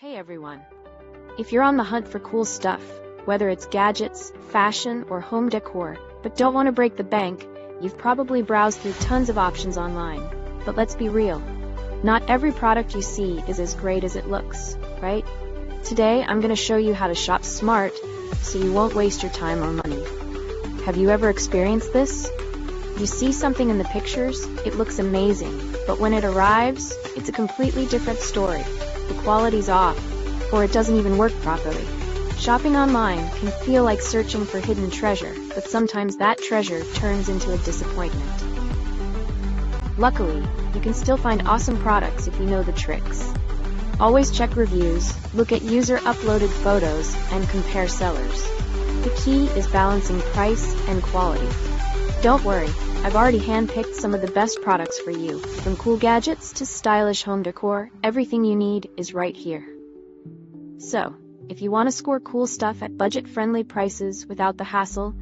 Hey everyone! If you're on the hunt for cool stuff, whether it's gadgets, fashion, or home decor, but don't want to break the bank, you've probably browsed through tons of options online. But let's be real. Not every product you see is as great as it looks, right? Today, I'm going to show you how to shop smart so you won't waste your time or money. Have you ever experienced this? You see something in the pictures, it looks amazing, but when it arrives, it's a completely different story. The quality's off, or it doesn't even work properly. Shopping online can feel like searching for hidden treasure, but sometimes that treasure turns into a disappointment. Luckily, you can still find awesome products if you know the tricks. Always check reviews, look at user-uploaded photos, and compare sellers. The key is balancing price and quality. Don't worry, I've already handpicked some of the best products for you. From cool gadgets to stylish home decor, everything you need is right here. So, if you want to score cool stuff at budget-friendly prices without the hassle,